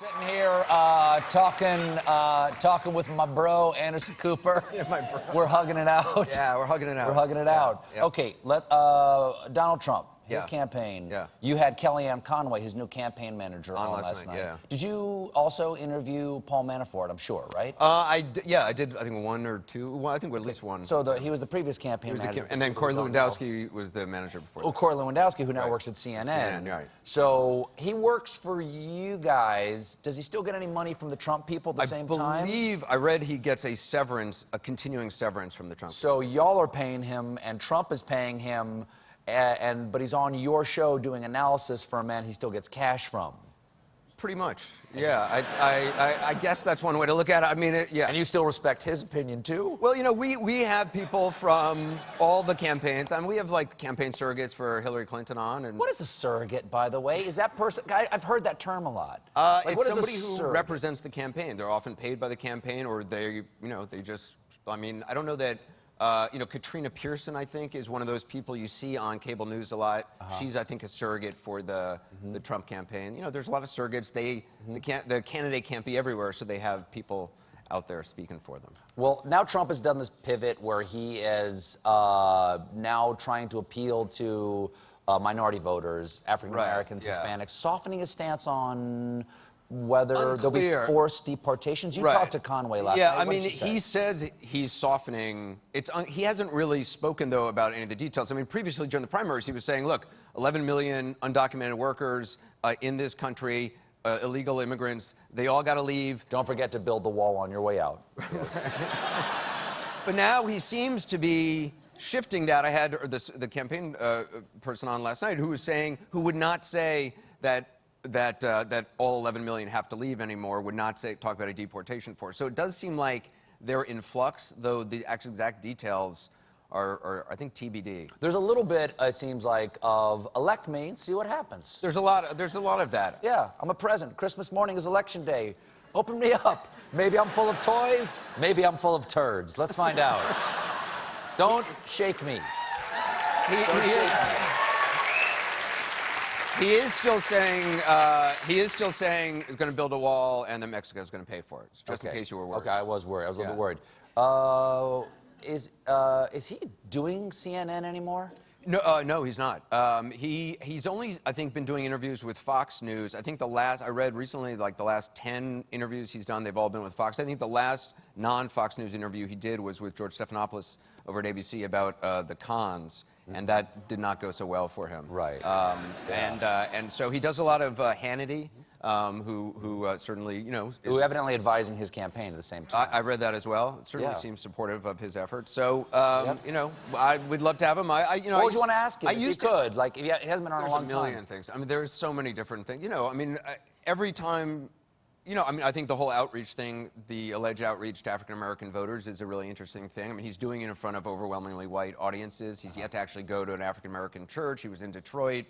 Sitting here talking with my bro, Anderson Cooper. Yeah, my bro. We're hugging it out. Yeah, we're hugging it out. We're hugging it out. Yeah. Okay, Donald Trump, his campaign. Yeah. You had Kellyanne Conway, his new campaign manager, on last night. Yeah. Did you also interview Paul Manafort, I'm sure, right? I did, I think one or two. Well, I think at least one. So he was the previous campaign manager. And then Corey Lewandowski was the manager before that. Oh, Corey Lewandowski, who now works at CNN. CNN, right. So he works for you guys. Does he still get any money from the Trump people at the same time? I read he gets a severance, a continuing severance from the Trump people. So y'all are paying him, and Trump is paying him, but he's on your show doing analysis for a man he still gets cash from. Pretty much, yeah. I guess that's one way to look at it. I mean, yeah. And you still respect his opinion, too? Well, you know, we have people from all the campaigns. I mean, we have, like, campaign surrogates for Hillary Clinton on. And what is a surrogate, by the way? Is that person... I've heard that term a lot. It's somebody who represents the campaign. They're often paid by the campaign, or they just... I mean, I don't know that... Katrina Pearson, I think, is one of those people you see on cable news a lot. She's, I think, a surrogate for the Trump campaign. You know, there's a lot of surrogates. The candidate can't be everywhere, so they have people out there speaking for them. Well, now Trump has done this pivot where he is now trying to appeal to minority voters, African Americans, Hispanics, softening his stance on whether there'll be forced deportations. You talked to Conway last night. Yeah, I mean, he says he's softening. He hasn't really spoken, though, about any of the details. I mean, previously during the primaries, he was saying, look, 11 million undocumented workers in this country, illegal immigrants, they all got to leave. Don't forget to build the wall on your way out. Yes. But now he seems to be shifting that. I had the campaign person on last night who would not say that all 11 million have to leave anymore, would not talk about a deportation force. So it does seem like they're in flux, though the exact details are I think, TBD. There's a little bit, it seems like, of elect me and see what happens. There's a lot of that. Yeah, I'm a present. Christmas morning is election day. Open me up. Maybe I'm full of toys. Maybe I'm full of turds. Let's find out. Don't shake me. He is still saying he's going to build a wall and then Mexico's going to pay for it. Just in case you were worried. Okay, I was worried. I was a little bit worried. Is he doing CNN anymore? No, he's not. He's only, I think, been doing interviews with Fox News. I think I read recently, like the last 10 interviews he's done, they've all been with Fox. I think the last non-Fox News interview he did was with George Stephanopoulos over at ABC about the cons. And that did not go so well for him. Right. And so he does a lot of Hannity, who certainly, who evidently advising his campaign at the same time. I read that as well. It certainly seems supportive of his efforts. So, I would love to have him. What would you want to ask him if you could? Like, he hasn't been on a long time. There's a million things. I mean, there's so many different things. Every time... I think the whole outreach thing, the alleged outreach to African-American voters is a really interesting thing. I mean, he's doing it in front of overwhelmingly white audiences. He's yet to actually go to an African-American church. He was in Detroit,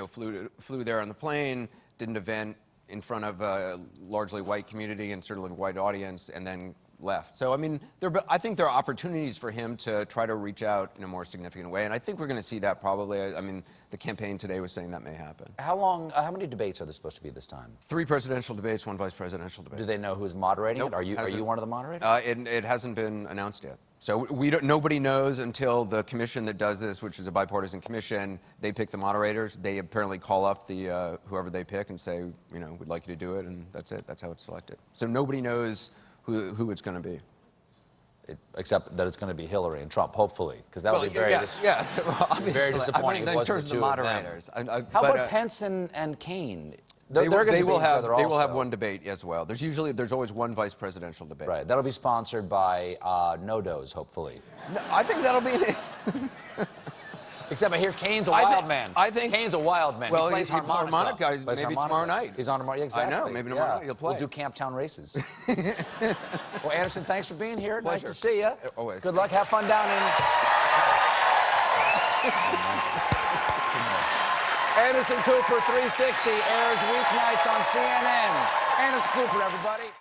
flew there on the plane, did an event in front of a largely white community and certainly a white audience, and then left. So, I mean, I think there are opportunities for him to try to reach out in a more significant way, and I think we're going to see that probably. I mean, the campaign today was saying that may happen. How many debates are there supposed to be this time? 3 presidential debates, 1 vice presidential debate. Do they know who's moderating it? Are you one of the moderators? It hasn't been announced yet. So nobody knows until the commission that does this, which is a bipartisan commission, they pick the moderators. They apparently call up the whoever they pick and say, we'd like you to do it, and that's it. That's how it's selected. So nobody knows who it's going to be. Except that it's going to be Hillary and Trump, hopefully, because that would be very, well, obviously, very disappointing. In terms of the moderators. How about Pence and Kane? They will have one debate as well. There's always 1 vice presidential debate. Right. That'll be sponsored by No-Dos, hopefully. No, I think that'll be. Except I hear Kane's a wild man. I think Kane's a wild man. Well, he plays harmonica. Maybe tomorrow night. He's on tomorrow. Yeah, exactly. I know. Maybe tomorrow night he'll play. We'll do Camptown races. Well, Anderson, thanks for being here. Pleasure. Nice to see you. Always. Good luck. Have fun down in. Anderson Cooper 360 airs weeknights on CNN. Anderson Cooper, everybody.